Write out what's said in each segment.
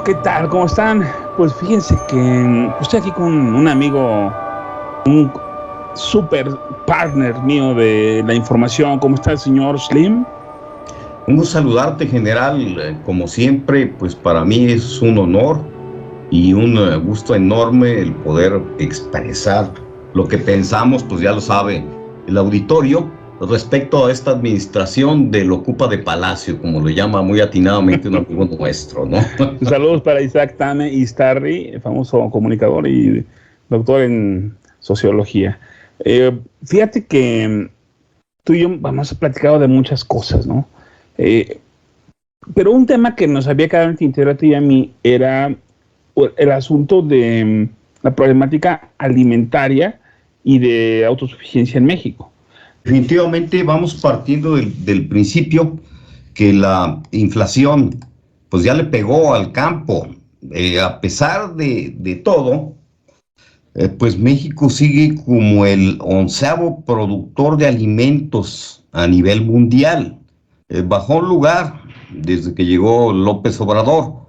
Hola, ¿qué tal? ¿Cómo están? Pues fíjense que estoy aquí con un amigo, un super partner mío de la información. ¿Cómo está el señor Slim? Un gusto saludarte, general. Como siempre, pues para mí es un honor y un gusto enorme el poder expresar lo que pensamos, pues ya lo sabe el auditorio, respecto a esta administración del Ocupa de Palacio, como lo llama muy atinadamente un amigo nuestro, ¿no? Saludos para Isaac Tame Istarri, famoso comunicador y doctor en sociología. Fíjate que tú y yo hemos platicado de muchas cosas, ¿no? Eh, pero un tema que nos había quedado en el tintero a ti y a mí era el asunto de la problemática alimentaria y de autosuficiencia en México. Definitivamente vamos partiendo del principio que la inflación pues ya le pegó al campo. A pesar de todo, pues México sigue como el 11º productor de alimentos a nivel mundial. Bajó un lugar desde que llegó López Obrador.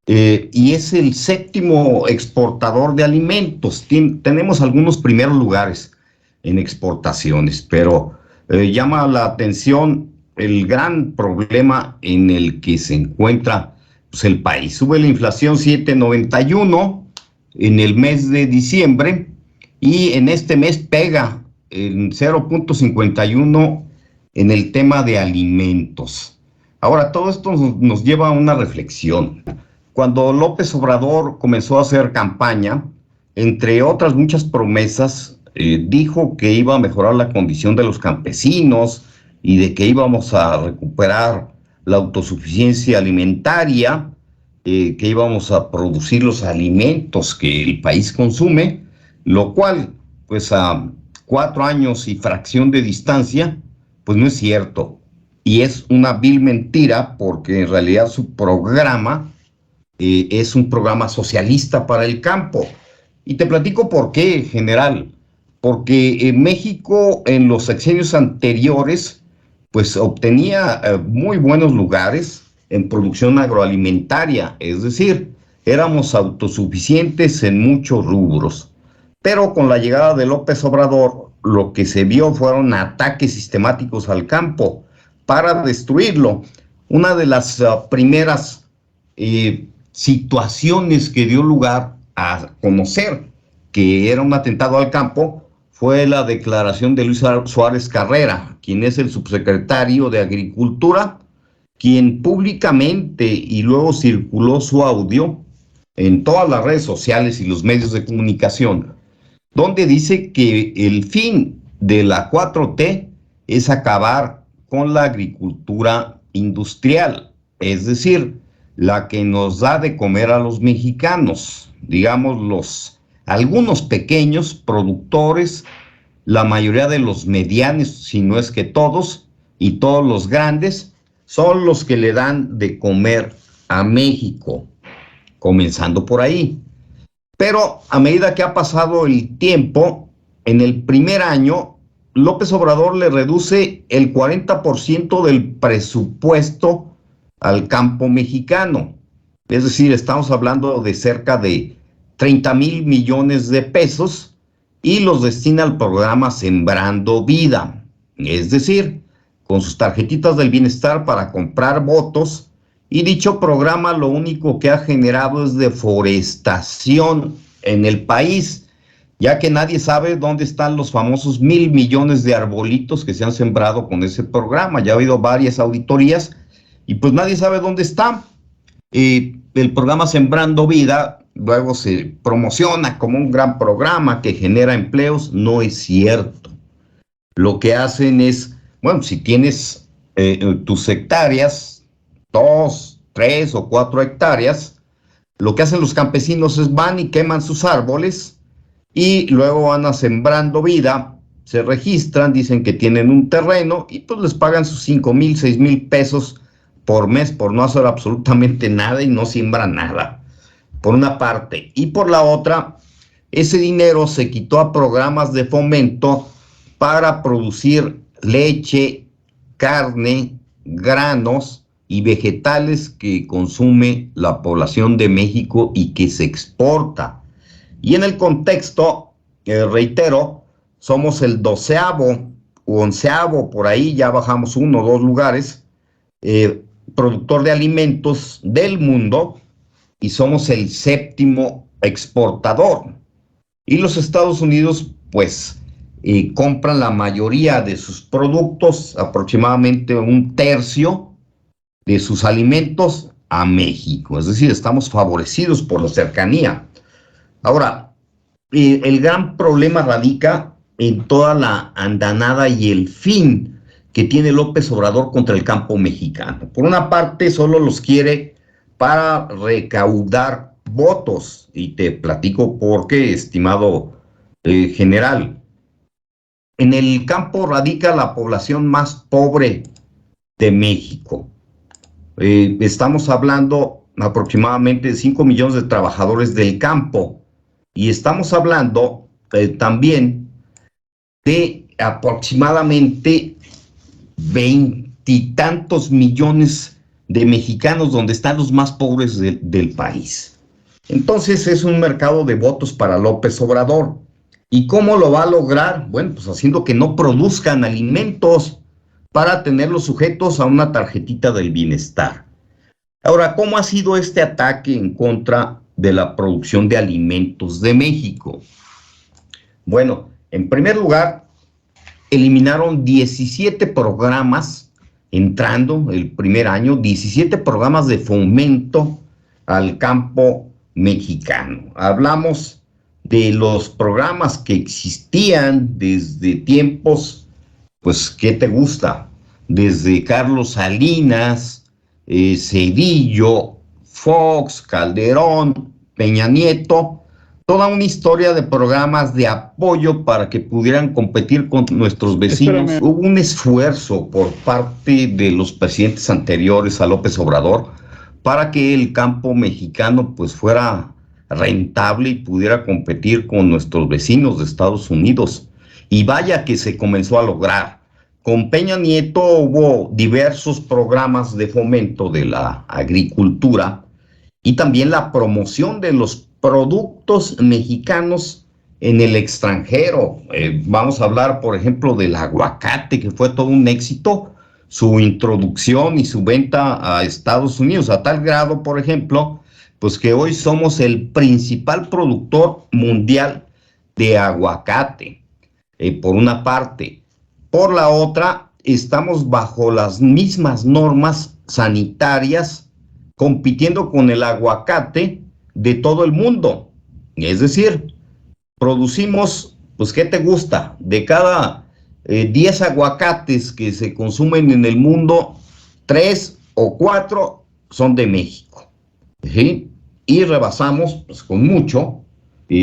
Y es el 7º exportador de alimentos. Tenemos algunos primeros lugares en exportaciones, pero llama la atención el gran problema en el que se encuentra pues, el país. Sube la inflación 7.91 en el mes de diciembre y en este mes pega en 0.51 en el tema de alimentos. Ahora, todo esto nos lleva a una reflexión. Cuando López Obrador comenzó a hacer campaña, entre otras muchas promesas, dijo que iba a mejorar la condición de los campesinos y de que íbamos a recuperar la autosuficiencia alimentaria, que íbamos a producir los alimentos que el país consume, lo cual, pues a 4 años y fracción de distancia, pues no es cierto. Y es una vil mentira porque en realidad su programa es un programa socialista para el campo. Y te platico por qué, general. Porque en México, en los sexenios anteriores, pues obtenía muy buenos lugares en producción agroalimentaria, es decir, éramos autosuficientes en muchos rubros. Pero con la llegada de López Obrador, lo que se vio fueron ataques sistemáticos al campo para destruirlo. Una de las primeras situaciones que dio lugar a conocer que era un atentado al campo fue la declaración de Luis Suárez Carrera, quien es el subsecretario de Agricultura, quien públicamente y luego circuló su audio en todas las redes sociales y los medios de comunicación, donde dice que el fin de la 4T es acabar con la agricultura industrial, es decir, la que nos da de comer a los mexicanos, digamos algunos pequeños productores, la mayoría de los medianos, si no es que todos, y todos los grandes, son los que le dan de comer a México, comenzando por ahí. Pero a medida que ha pasado el tiempo, en el primer año, López Obrador le reduce el 40% del presupuesto al campo mexicano. Es decir, estamos hablando de cerca de 30,000 millones de pesos y los destina al programa Sembrando Vida. Es decir, con sus tarjetitas del bienestar para comprar votos, y dicho programa lo único que ha generado es deforestación en el país, ya que nadie sabe dónde están los famosos 1,000 millones de arbolitos que se han sembrado con ese programa. Ya ha habido varias auditorías y pues nadie sabe dónde están. El programa Sembrando Vida luego se promociona como un gran programa que genera empleos. No es cierto. Lo que hacen es, bueno, si tienes tus hectáreas, 2, 3 o 4 hectáreas, lo que hacen los campesinos es van y queman sus árboles y luego van a Sembrando Vida, se registran, dicen que tienen un terreno y pues les pagan sus 5,000, 6,000 pesos por mes por no hacer absolutamente nada y no siembran nada, por una parte. Y por la otra, ese dinero se quitó a programas de fomento para producir leche, carne, granos y vegetales que consume la población de México y que se exporta. Y en el contexto, reitero, somos el 12º o 11º, por ahí ya bajamos 1 o 2 lugares, productor de alimentos del mundo, y somos el 7º exportador. Y los Estados Unidos, pues, compran la mayoría de sus productos, aproximadamente 1/3 de sus alimentos, a México. Es decir, estamos favorecidos por la cercanía. Ahora, el gran problema radica en toda la andanada y el fin que tiene López Obrador contra el campo mexicano. Por una parte, solo los quiere para recaudar votos, y te platico por qué, estimado general. En el campo radica la población más pobre de México. Estamos hablando aproximadamente de 5 millones de trabajadores del campo, y estamos hablando también de aproximadamente 20 y tantos millones de mexicanos, donde están los más pobres del país. Entonces es un mercado de votos para López Obrador. ¿Y cómo lo va a lograr? Bueno, pues haciendo que no produzcan alimentos para tenerlos sujetos a una tarjetita del bienestar. Ahora, ¿cómo ha sido este ataque en contra de la producción de alimentos de México? Bueno, en primer lugar, eliminaron 17 programas, entrando el primer año, 17 programas de fomento al campo mexicano. Hablamos de los programas que existían desde tiempos, pues, ¿qué te gusta? Desde Carlos Salinas, Cedillo, Fox, Calderón, Peña Nieto, toda una historia de programas de apoyo para que pudieran competir con nuestros vecinos. Espérame. Hubo un esfuerzo por parte de los presidentes anteriores a López Obrador para que el campo mexicano pues fuera rentable y pudiera competir con nuestros vecinos de Estados Unidos. Y vaya que se comenzó a lograr. Con Peña Nieto hubo diversos programas de fomento de la agricultura y también la promoción de los productos mexicanos en el extranjero. Vamos a hablar, por ejemplo, del aguacate, que fue todo un éxito, su introducción y su venta a Estados Unidos, a tal grado, por ejemplo, pues que hoy somos el principal productor mundial de aguacate, por una parte. Por la otra, estamos bajo las mismas normas sanitarias, compitiendo con el aguacate de todo el mundo. Es decir, producimos, pues, ¿qué te gusta? De cada 10 aguacates que se consumen en el mundo, 3 o 4 son de México. ¿Sí? Y rebasamos, pues, con mucho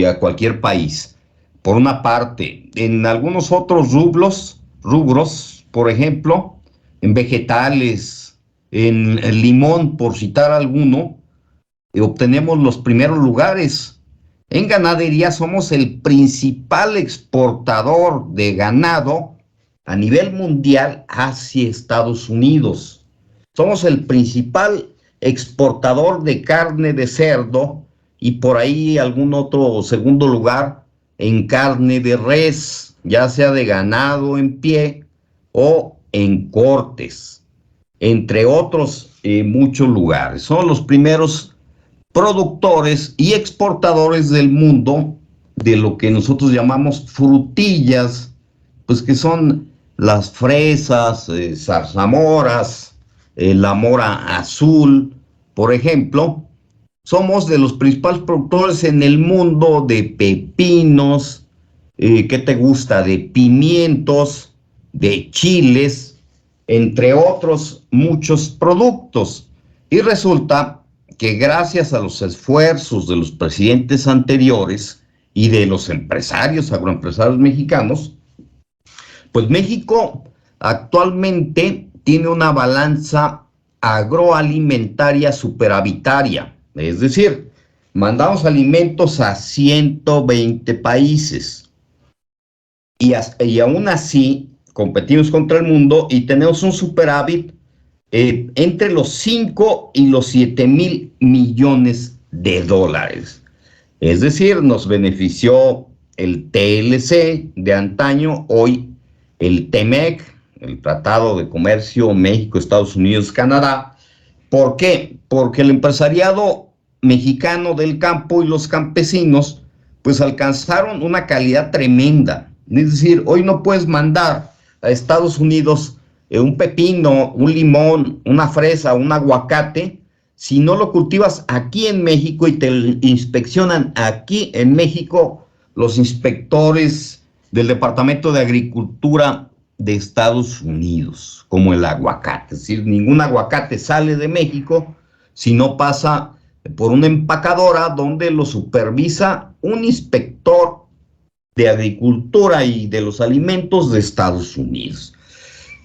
a cualquier país. Por una parte, en algunos otros rubros, por ejemplo, en vegetales, en limón, por citar alguno, obtenemos los primeros lugares. En ganadería somos el principal exportador de ganado a nivel mundial hacia Estados Unidos. Somos el principal exportador de carne de cerdo y por ahí algún otro segundo lugar en carne de res, ya sea de ganado en pie o en cortes, entre otros muchos lugares. Son los primeros productores y exportadores del mundo de lo que nosotros llamamos frutillas, pues que son las fresas, zarzamoras, la mora azul, por ejemplo. Somos de los principales productores en el mundo de pepinos, ¿qué te gusta? De pimientos, de chiles, entre otros muchos productos. Y resulta que gracias a los esfuerzos de los presidentes anteriores y de los empresarios, agroempresarios mexicanos, pues México actualmente tiene una balanza agroalimentaria superavitaria. Es decir, mandamos alimentos a 120 países y aún así competimos contra el mundo y tenemos un superávit entre los 5 y los 7 mil millones de dólares. Es decir, nos benefició el TLC de antaño, hoy el TEMEC, el Tratado de Comercio México, Estados Unidos, Canadá. ¿Por qué? Porque el empresariado mexicano del campo y los campesinos pues alcanzaron una calidad tremenda. Es decir, hoy no puedes mandar a Estados Unidos un pepino, un limón, una fresa, un aguacate, si no lo cultivas aquí en México y te inspeccionan aquí en México los inspectores del Departamento de Agricultura de Estados Unidos, como el aguacate. Es decir, ningún aguacate sale de México si no pasa por una empacadora donde lo supervisa un inspector de agricultura y de los alimentos de Estados Unidos.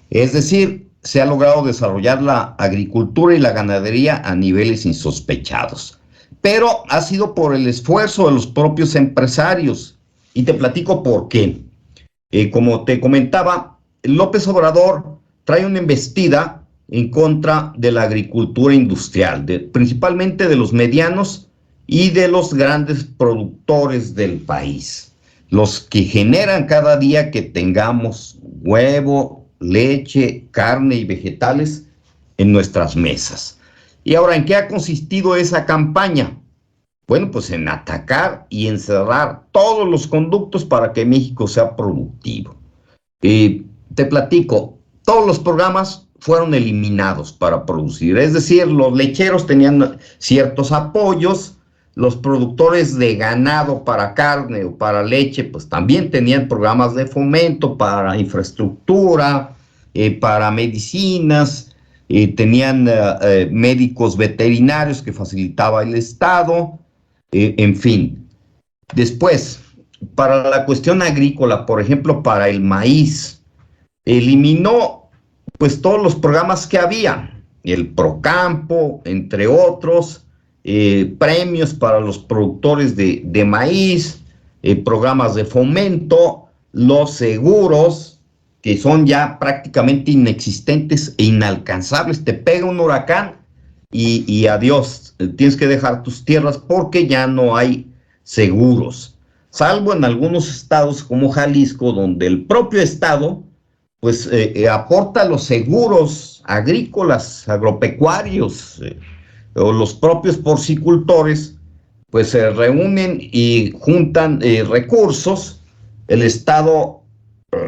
Es decir, se ha logrado desarrollar la agricultura y la ganadería a niveles insospechados. Pero ha sido por el esfuerzo de los propios empresarios. Y te platico por qué. Como te comentaba, López Obrador trae una embestida en contra de la agricultura industrial, principalmente de los medianos y de los grandes productores del país, los que generan cada día que tengamos huevo, leche, carne y vegetales en nuestras mesas. Y ahora, ¿en qué ha consistido esa campaña? Bueno, pues en atacar y encerrar todos los conductos para que México sea productivo. Te platico, todos los programas fueron eliminados para producir, es decir, los lecheros tenían ciertos apoyos, los productores de ganado para carne o para leche, pues también tenían programas de fomento para infraestructura, para medicinas, tenían médicos veterinarios que facilitaba el Estado, en fin. Después, para la cuestión agrícola, por ejemplo, para el maíz, eliminó pues todos los programas que había, el Procampo, entre otros, premios para los productores de maíz, programas de fomento, los seguros, que son ya prácticamente inexistentes e inalcanzables. Te pega un huracán y adiós, tienes que dejar tus tierras porque ya no hay seguros, salvo en algunos estados como Jalisco, donde el propio estado pues aporta los seguros agrícolas, agropecuarios, o los propios porcicultores, pues se reúnen y juntan recursos. El estado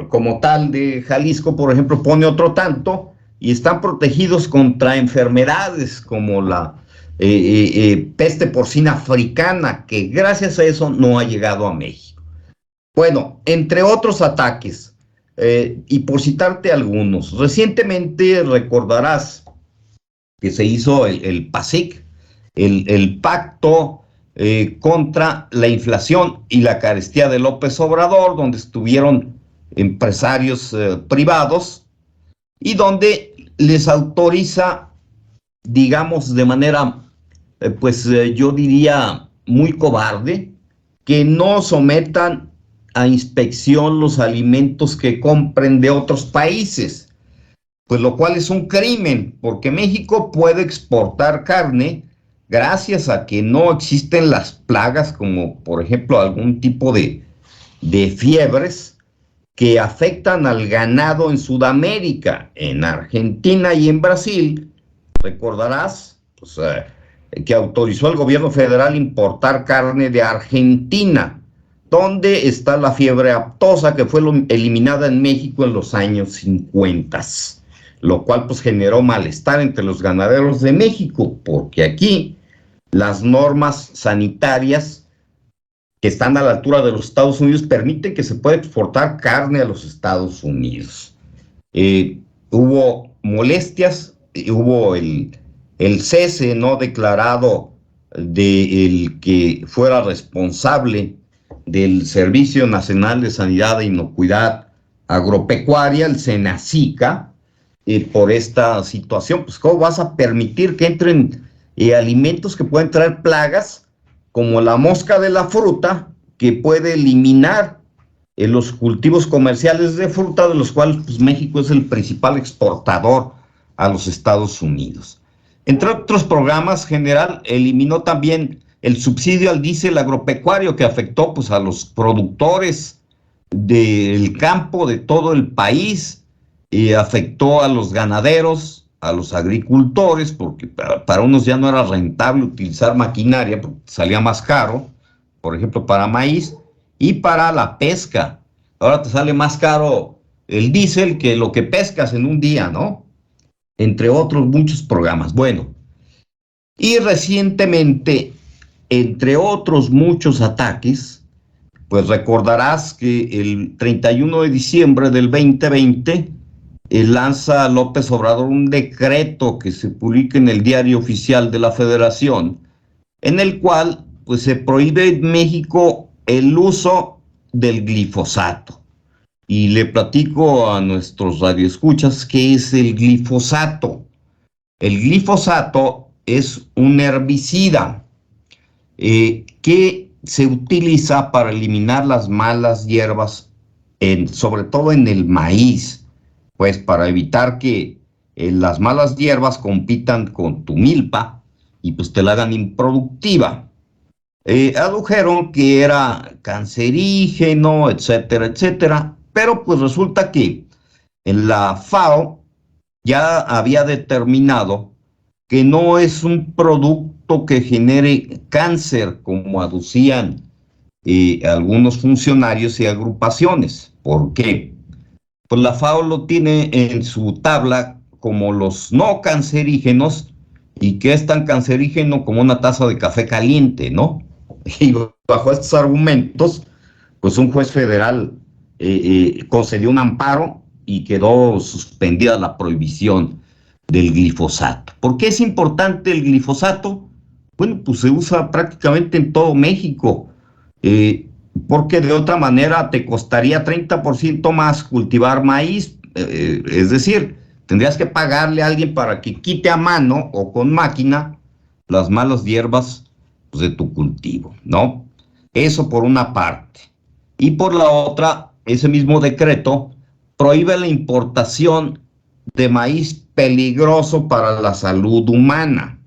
como tal de Jalisco, por ejemplo, pone otro tanto y están protegidos contra enfermedades como la peste porcina africana, que gracias a eso no ha llegado a México. Bueno, entre otros ataques, y por citarte algunos, recientemente recordarás que se hizo el PASIC, el Pacto contra la Inflación y la Carestía de López Obrador, donde estuvieron empresarios privados y donde les autoriza, digamos, de manera, yo diría muy cobarde, que no sometan a inspección los alimentos que compren de otros países, pues lo cual es un crimen, porque México puede exportar carne gracias a que no existen las plagas, como por ejemplo algún tipo de fiebres que afectan al ganado en Sudamérica, en Argentina y en Brasil. Recordarás pues, que autorizó el gobierno federal importar carne de Argentina, donde está la fiebre aftosa, que fue eliminada en México en los años 50, lo cual pues generó malestar entre los ganaderos de México, porque aquí las normas sanitarias que están a la altura de los Estados Unidos permiten que se pueda exportar carne a los Estados Unidos. Hubo molestias, hubo el cese no declarado del que fuera responsable del Servicio Nacional de Sanidad e Inocuidad Agropecuaria, el SENASICA, por esta situación. Pues ¿cómo vas a permitir que entren alimentos que pueden traer plagas, como la mosca de la fruta, que puede eliminar los cultivos comerciales de fruta, de los cuales pues, México es el principal exportador a los Estados Unidos. Entre otros programas, general, eliminó también el subsidio al diésel agropecuario que afectó pues, a los productores del campo de todo el país y afectó a los ganaderos, a los agricultores, porque para unos ya no era rentable utilizar maquinaria porque salía más caro, por ejemplo, para maíz, y para la pesca. Ahora te sale más caro el diésel que lo que pescas en un día, ¿no? Entre otros muchos programas. Bueno, y recientemente, entre otros muchos ataques, pues recordarás que el 31 de diciembre del 2020 lanza López Obrador un decreto que se publica en el Diario Oficial de la Federación, en el cual pues, se prohíbe en México el uso del glifosato. Y le platico a nuestros radioescuchas qué es el glifosato. El glifosato es un herbicida que se utiliza para eliminar las malas hierbas, sobre todo en el maíz, pues para evitar que las malas hierbas compitan con tu milpa y pues te la hagan improductiva. Adujeron que era cancerígeno, etcétera, etcétera, pero pues resulta que en la FAO ya había determinado que no es un producto que genere cáncer, como aducían algunos funcionarios y agrupaciones. ¿Por qué? Pues la FAO lo tiene en su tabla como los no cancerígenos, y que es tan cancerígeno como una taza de café caliente, ¿no? Y bajo estos argumentos, pues un juez federal concedió un amparo y quedó suspendida la prohibición del glifosato. ¿Por qué es importante el glifosato? Bueno, pues se usa prácticamente en todo México, porque de otra manera te costaría 30% más cultivar maíz, es decir, tendrías que pagarle a alguien para que quite a mano o con máquina las malas hierbas pues, de tu cultivo, ¿no? Eso por una parte. Y por la otra, ese mismo decreto prohíbe la importación de maíz peligroso para la salud humana.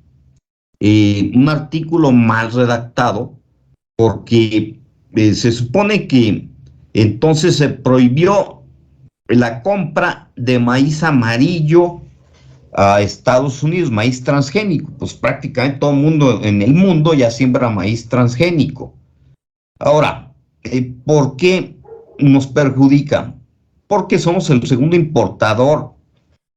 Un artículo mal redactado porque se supone que entonces se prohibió la compra de maíz amarillo a Estados Unidos, maíz transgénico. Pues prácticamente todo el mundo en el mundo ya siembra maíz transgénico. Ahora, ¿por qué nos perjudica? Porque somos el segundo importador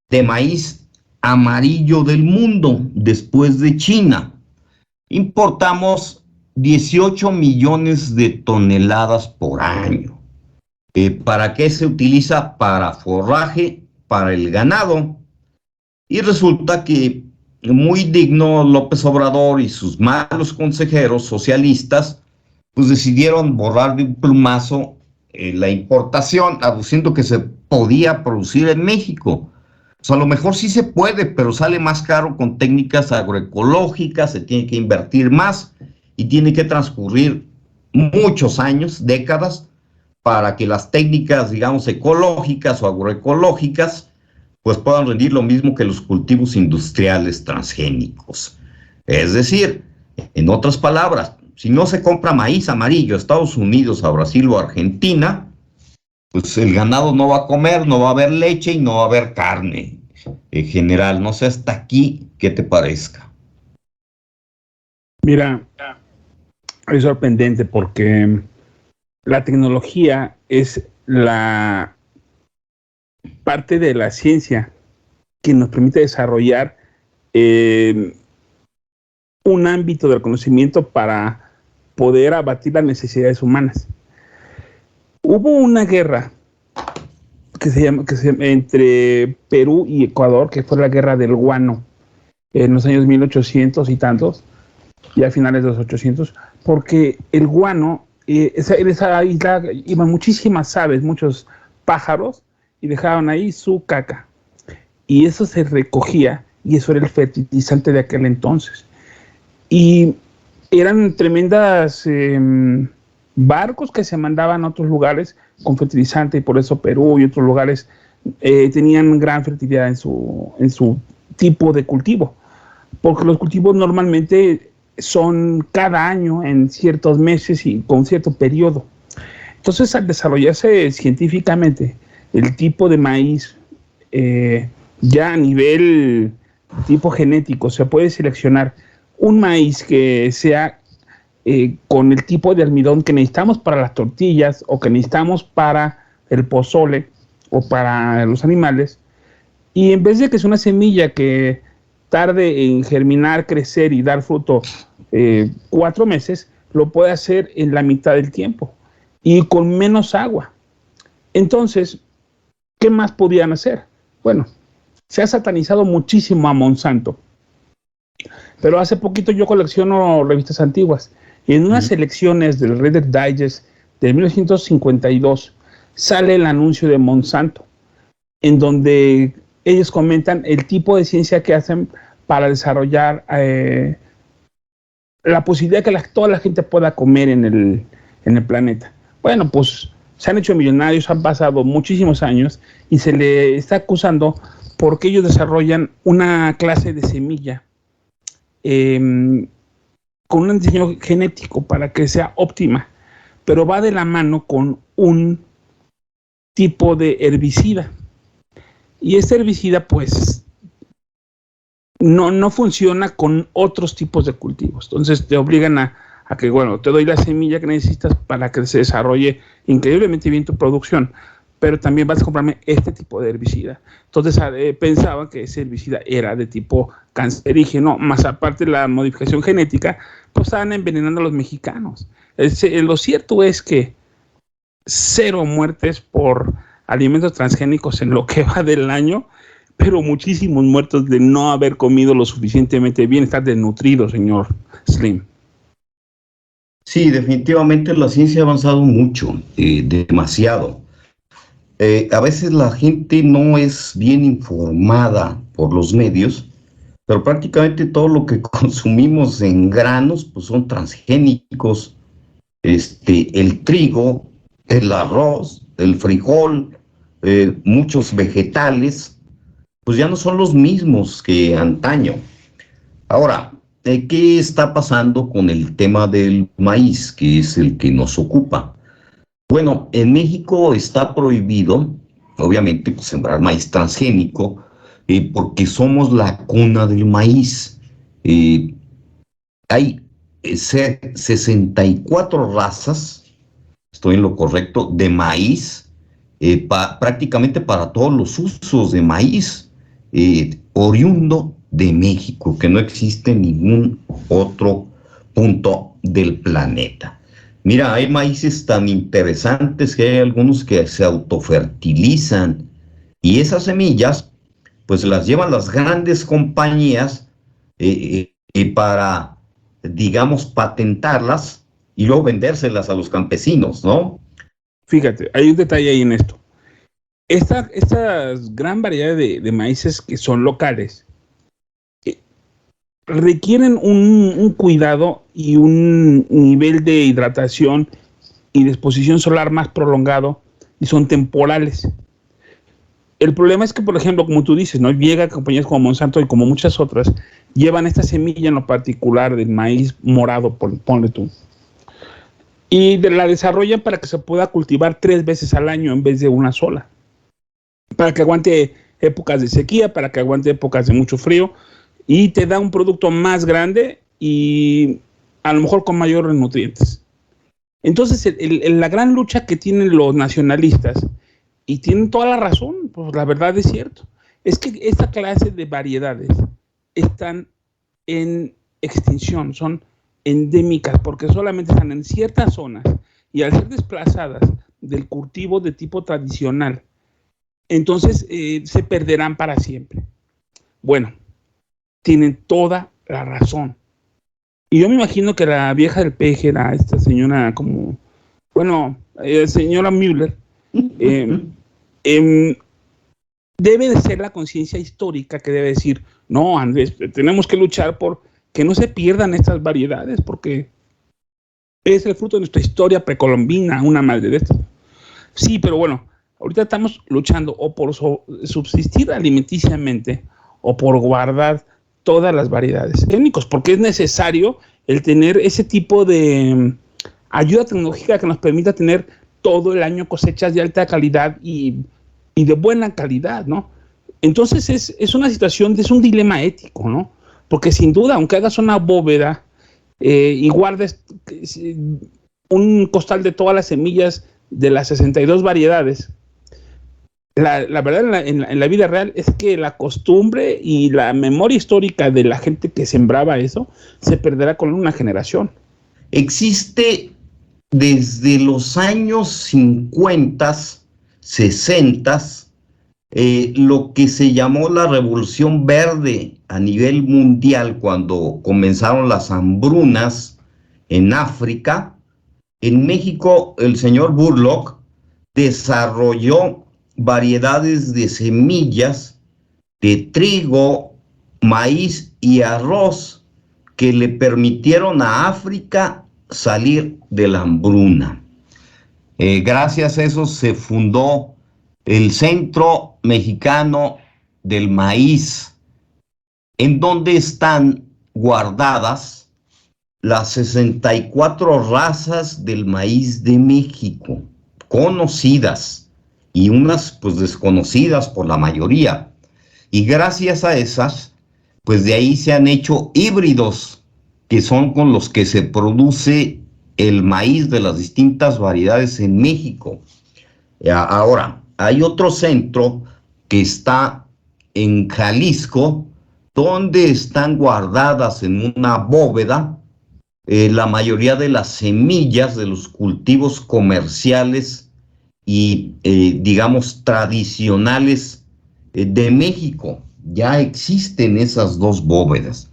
de maíz amarillo del mundo, después de China. Importamos 18 millones de toneladas por año. ¿Para qué se utiliza? Para forraje, para el ganado. Y resulta que muy digno López Obrador y sus malos consejeros socialistas, pues decidieron borrar de un plumazo la importación, aduciendo que se podía producir en México. O sea, a lo mejor sí se puede, pero sale más caro con técnicas agroecológicas, se tiene que invertir más y tiene que transcurrir muchos años, décadas, para que las técnicas, digamos, ecológicas o agroecológicas, pues puedan rendir lo mismo que los cultivos industriales transgénicos. Es decir, en otras palabras, si no se compra maíz amarillo a Estados Unidos, a Brasil o a Argentina, pues el ganado no va a comer, no va a haber leche y no va a haber carne en general. No sé hasta aquí qué te parezca. Mira, es sorprendente porque la tecnología es la parte de la ciencia que nos permite desarrollar un ámbito del conocimiento para poder abatir las necesidades humanas. Hubo una guerra que se llama entre Perú y Ecuador, que fue la guerra del guano, en los años 1800 y tantos, y a finales de los 800, porque el guano, en esa isla iban muchísimas aves, muchos pájaros, y dejaban ahí su caca. Y eso se recogía, y eso era el fertilizante de aquel entonces. Y eran tremendas barcos que se mandaban a otros lugares con fertilizante, y por eso Perú y otros lugares tenían gran fertilidad en su tipo de cultivo, porque los cultivos normalmente son cada año en ciertos meses y con cierto periodo. Entonces, al desarrollarse científicamente el tipo de maíz, ya a nivel tipo genético, se puede seleccionar un maíz que sea con el tipo de almidón que necesitamos para las tortillas o que necesitamos para el pozole o para los animales, y en vez de que sea una semilla que tarde en germinar, crecer y dar fruto 4 meses, lo puede hacer en la mitad del tiempo y con menos agua. Entonces, ¿qué más podían hacer? Bueno, se ha satanizado muchísimo a Monsanto, pero hace poquito yo colecciono revistas antiguas y en unas selecciones del Reader's Digest de 1952 sale el anuncio de Monsanto, en donde ellos comentan el tipo de ciencia que hacen para desarrollar la posibilidad de que toda la gente pueda comer en el planeta. Bueno, pues se han hecho millonarios, han pasado muchísimos años y se le está acusando porque ellos desarrollan una clase de semilla con un diseño genético para que sea óptima, pero va de la mano con un tipo de herbicida. Y este herbicida, pues, no funciona con otros tipos de cultivos. Entonces te obligan a que, bueno, te doy la semilla que necesitas para que se desarrolle increíblemente bien tu producción, pero también vas a comprarme este tipo de herbicida. Entonces pensaban que ese herbicida era de tipo cancerígeno, más aparte de la modificación genética, pues estaban envenenando a los mexicanos. Lo cierto es que 0 muertes por alimentos transgénicos en lo que va del año, pero muchísimos muertos de no haber comido lo suficientemente bien, estar desnutrido, señor Slim. Sí, definitivamente la ciencia ha avanzado mucho, demasiado. A veces la gente no es bien informada por los medios, pero prácticamente todo lo que consumimos en granos pues son transgénicos. El trigo, el arroz, el frijol, muchos vegetales, pues ya no son los mismos que antaño. Ahora, ¿qué está pasando con el tema del maíz, que es el que nos ocupa? Bueno, en México está prohibido, obviamente, pues, sembrar maíz transgénico, porque somos la cuna del maíz. Hay 64 razas, estoy en lo correcto, de maíz, prácticamente para todos los usos de maíz, oriundo de México, que no existe en ningún otro punto del planeta. Mira, hay maíces tan interesantes que hay algunos que se autofertilizan y esas semillas pues las llevan las grandes compañías para, digamos, patentarlas y luego vendérselas a los campesinos, ¿no? Fíjate, hay un detalle ahí en esto. Esta gran variedad de maíces que son locales requieren un cuidado y un nivel de hidratación y de exposición solar más prolongado y son temporales. El problema es que, por ejemplo, como tú dices, ¿no? Llega compañías como Monsanto y como muchas otras, llevan esta semilla en lo particular del maíz morado, ponle tú, y la desarrollan para que se pueda cultivar 3 veces al año en vez de una sola, para que aguante épocas de sequía, para que aguante épocas de mucho frío, y te da un producto más grande y a lo mejor con mayores nutrientes. Entonces, la gran lucha que tienen los nacionalistas, y tienen toda la razón, pues la verdad es cierto, es que esta clase de variedades están en extinción, son endémicas, porque solamente están en ciertas zonas, y al ser desplazadas del cultivo de tipo tradicional, entonces se perderán para siempre. Bueno, tienen toda la razón. Y yo me imagino que la vieja del peje era esta señora como, bueno, señora Müller, debe de ser la conciencia histórica que debe decir, no, Andrés, tenemos que luchar por que no se pierdan estas variedades, porque es el fruto de nuestra historia precolombina, una madre de estas. Sí, pero bueno, ahorita estamos luchando o por subsistir alimenticiamente o por guardar todas las variedades técnicos, porque es necesario el tener ese tipo de ayuda tecnológica que nos permita tener todo el año cosechas de alta calidad y de buena calidad, ¿no? Entonces es una situación, es un dilema ético, ¿no? Porque sin duda, aunque hagas una bóveda y guardes un costal de todas las semillas de las 62 variedades, la verdad en la vida real es que la costumbre y la memoria histórica de la gente que sembraba eso se perderá con una generación. Existe desde los años 50, 60, lo que se llamó la Revolución Verde a nivel mundial, cuando comenzaron las hambrunas en África. En México, el señor Burlock desarrolló variedades de semillas de trigo, maíz y arroz que le permitieron a África salir de la hambruna. Gracias a eso se fundó el Centro Mexicano del Maíz, en donde están guardadas las 64 razas del maíz de México, conocidas, y unas pues desconocidas por la mayoría. Y gracias a esas, pues de ahí se han hecho híbridos, que son con los que se produce el maíz de las distintas variedades en México. Ahora, hay otro centro que está en Jalisco, donde están guardadas en una bóveda la mayoría de las semillas de los cultivos comerciales y, digamos, tradicionales de México. Ya existen esas dos bóvedas.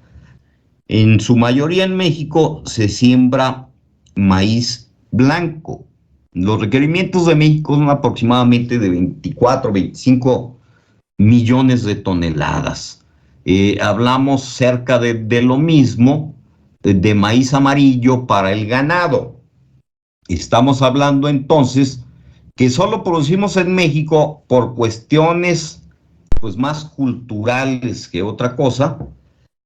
En su mayoría en México se siembra maíz blanco. Los requerimientos de México son aproximadamente de 24, 25 millones de toneladas. Hablamos cerca de lo mismo de maíz amarillo para el ganado. Estamos hablando entonces que solo producimos en México por cuestiones pues más culturales que otra cosa,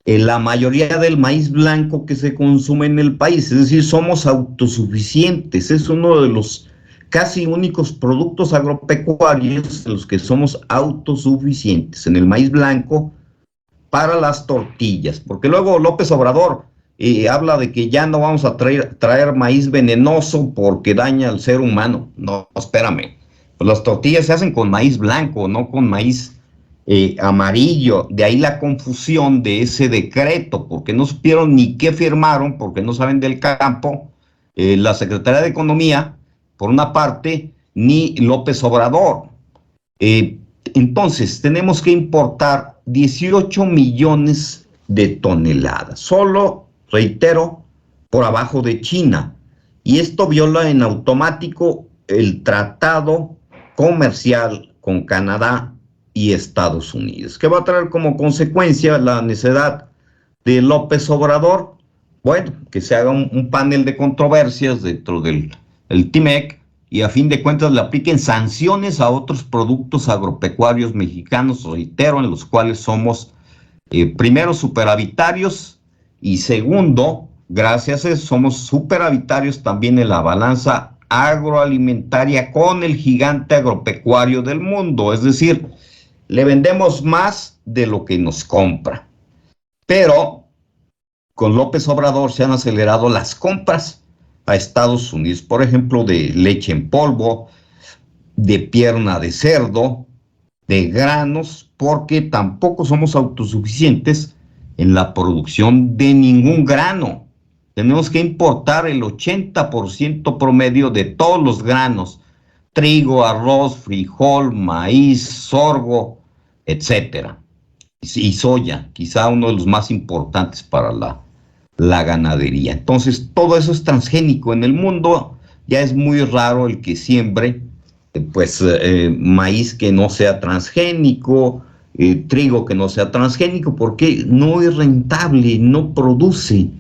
la mayoría del maíz blanco que se consume en el país, es decir, somos autosuficientes, es uno de los casi únicos productos agropecuarios en los que somos autosuficientes, en el maíz blanco para las tortillas, porque luego López Obrador habla de que ya no vamos a traer maíz venenoso porque daña al ser humano. No, espérame, pues las tortillas se hacen con maíz blanco, no con maíz amarillo. De ahí la confusión de ese decreto, porque no supieron ni qué firmaron, porque no saben del campo, la Secretaría de Economía, por una parte, ni López Obrador. Entonces, tenemos que importar 18 millones de toneladas, solo, reitero, por abajo de China. Y esto viola en automático el tratado comercial con Canadá y Estados Unidos, que va a traer como consecuencia la necesidad de López Obrador, bueno, que se haga un panel de controversias dentro del TIMEC y a fin de cuentas le apliquen sanciones a otros productos agropecuarios mexicanos, reitero, en los cuales somos primero superavitarios y segundo, gracias a eso somos superavitarios también en la balanza agroalimentaria con el gigante agropecuario del mundo, es decir, le vendemos más de lo que nos compra. Pero con López Obrador se han acelerado las compras a Estados Unidos, por ejemplo, de leche en polvo, de pierna de cerdo, de granos, porque tampoco somos autosuficientes en la producción de ningún grano. Tenemos que importar el 80% promedio de todos los granos: trigo, arroz, frijol, maíz, sorgo, etcétera. Y soya, quizá uno de los más importantes para la ganadería. Entonces, todo eso es transgénico. En el mundo ya es muy raro el que siembre maíz que no sea transgénico, trigo que no sea transgénico, porque no es rentable, no produce.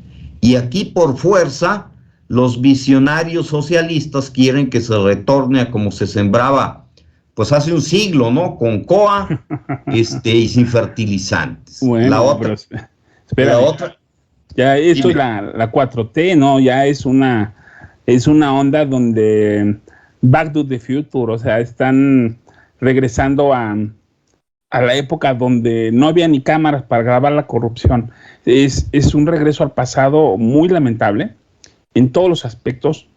Y aquí por fuerza los visionarios socialistas quieren que se retorne a como se sembraba pues hace un siglo, ¿no? Con COA, y sin fertilizantes. Bueno, La otra, espérame. la otra, Ya esto es dime. la 4T, ¿no? Ya es una onda donde Back to the Future, o sea, están regresando a la época donde no había ni cámaras para grabar la corrupción. Es un regreso al pasado muy lamentable en todos los aspectos.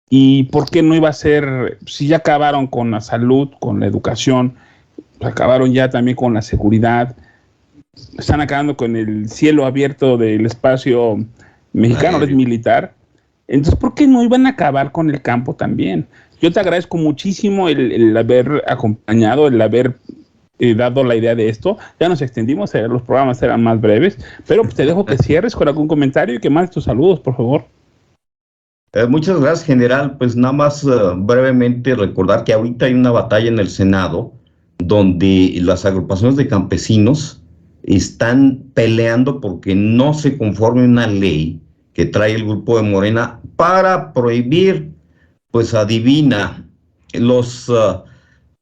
¿Y por qué no iba a ser, si ya acabaron con la salud, con la educación, acabaron ya también con la seguridad, están acabando con el cielo abierto del espacio mexicano, es militar? Entonces, ¿por qué no iban a acabar con el campo también? Yo te agradezco muchísimo el haber acompañado, el haber dado la idea de esto. Ya nos extendimos, los programas eran más breves, pero pues te dejo que cierres con algún comentario y que mandes tus saludos, por favor. Muchas gracias, general. Pues nada más brevemente recordar que ahorita hay una batalla en el Senado donde las agrupaciones de campesinos están peleando porque no se conforme una ley que trae el grupo de Morena para prohibir, pues adivina, los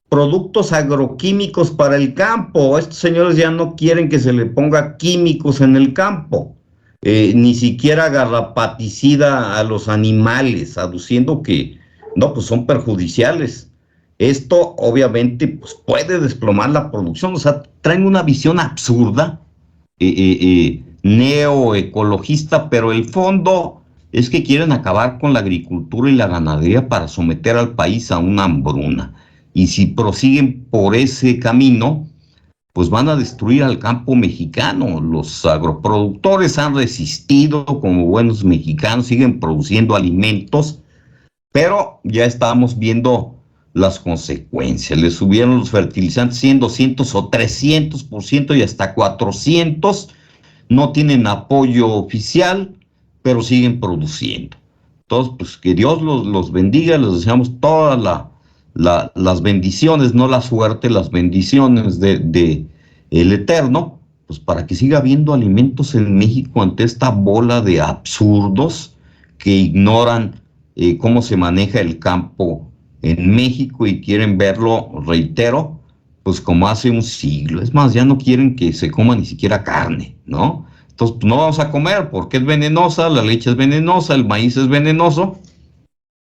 productos agroquímicos para el campo. Estos señores ya no quieren que se le ponga químicos en el campo, ni siquiera garrapaticida a los animales, aduciendo que no, pues son perjudiciales. Esto obviamente pues, puede desplomar la producción, o sea, traen una visión absurda, neoecologista, pero el fondo es que quieren acabar con la agricultura y la ganadería para someter al país a una hambruna. Y si prosiguen por ese camino, pues van a destruir al campo mexicano. Los agroproductores han resistido como buenos mexicanos, siguen produciendo alimentos, pero ya estamos viendo las consecuencias. Le subieron los fertilizantes 100, 200 o 300% y hasta 400. No tienen apoyo oficial, pero siguen produciendo. Entonces, pues que Dios los bendiga, les deseamos todas las bendiciones, no la suerte, las bendiciones de el Eterno, pues para que siga habiendo alimentos en México ante esta bola de absurdos que ignoran cómo se maneja el campo en México y quieren verlo, reitero, pues como hace un siglo. Es más, ya no quieren que se coma ni siquiera carne, ¿no? Entonces, pues no vamos a comer porque es venenosa, la leche es venenosa, el maíz es venenoso.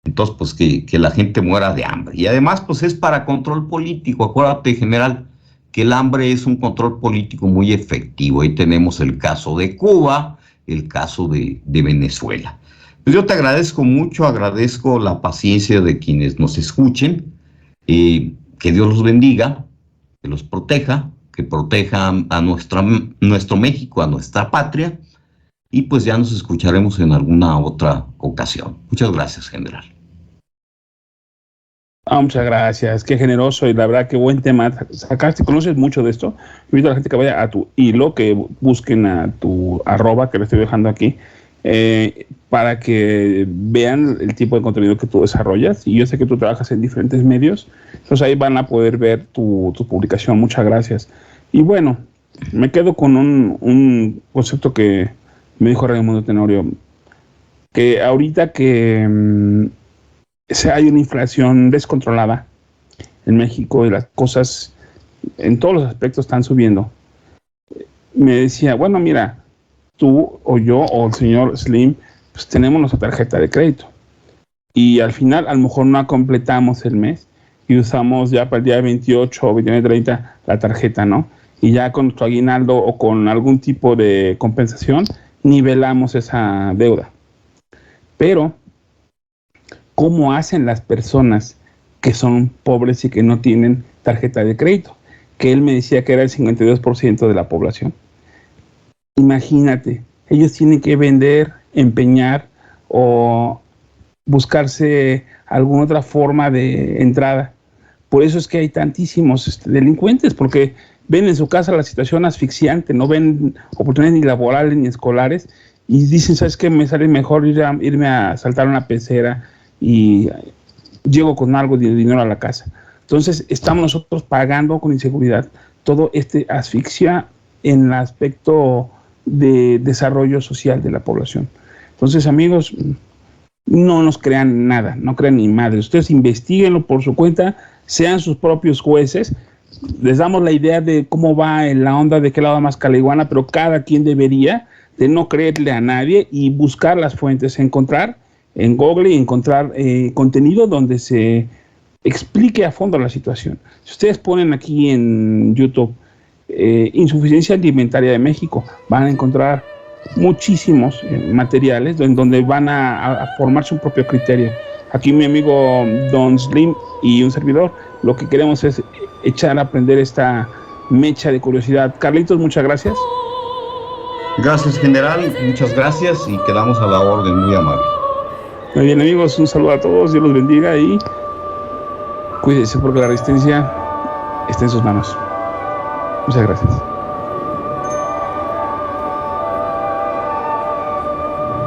Entonces, pues que la gente muera de hambre. Y además, pues es para control político. Acuérdate, general, que el hambre es un control político muy efectivo. Ahí tenemos el caso de Cuba, el caso de Venezuela. Pues yo te agradezco mucho, agradezco la paciencia de quienes nos escuchen. Que Dios los bendiga, que los proteja, que proteja a nuestro México, a nuestra patria. Y pues ya nos escucharemos en alguna otra ocasión. Muchas gracias, general. Muchas gracias, qué generoso y la verdad qué buen tema sacaste. Conoces mucho de esto. Invito a la gente que vaya a tu hilo, que busquen a tu @, que lo estoy dejando aquí, para que vean el tipo de contenido que tú desarrollas. Y yo sé que tú trabajas en diferentes medios, entonces ahí van a poder ver tu publicación. Muchas gracias. Y bueno, me quedo con un concepto que me dijo Raimundo Tenorio, que ahorita que hay una inflación descontrolada en México y las cosas en todos los aspectos están subiendo, me decía, bueno, mira, tú o yo o el señor Slim, pues tenemos nuestra tarjeta de crédito y al final a lo mejor no completamos el mes y usamos ya para el día 28 o 29, 30 la tarjeta, ¿no? Y ya con nuestro aguinaldo o con algún tipo de compensación nivelamos esa deuda. Pero ¿cómo hacen las personas que son pobres y que no tienen tarjeta de crédito? Que él me decía que era el 52% de la población. Imagínate, ellos tienen que vender, empeñar o buscarse alguna otra forma de entrada. Por eso es que hay tantísimos delincuentes, porque ven en su casa la situación asfixiante, no ven oportunidades ni laborales ni escolares y dicen, ¿sabes qué? Me sale mejor irme a saltar una pecera y llego con algo de dinero a la casa. Entonces estamos nosotros pagando con inseguridad todo este asfixia en el aspecto de desarrollo social de la población. Entonces, amigos, no nos crean nada, no crean ni madre. Ustedes investiguenlo por su cuenta, sean sus propios jueces. Les damos la idea de cómo va en la onda, de qué lado más caliguana, pero cada quien debería de no creerle a nadie y buscar las fuentes, encontrar en Google y encontrar contenido donde se explique a fondo la situación. Si ustedes ponen aquí en YouTube insuficiencia alimentaria de México, van a encontrar muchísimos materiales en donde van a formarse un propio criterio. Aquí mi amigo Don Slim y un servidor, lo que queremos es echar a aprender esta mecha de curiosidad. Carlitos, muchas gracias. Gracias, general, muchas gracias y quedamos a la orden, muy amable. Muy bien, amigos, un saludo a todos, Dios los bendiga y cuídense porque la resistencia está en sus manos. Muchas gracias.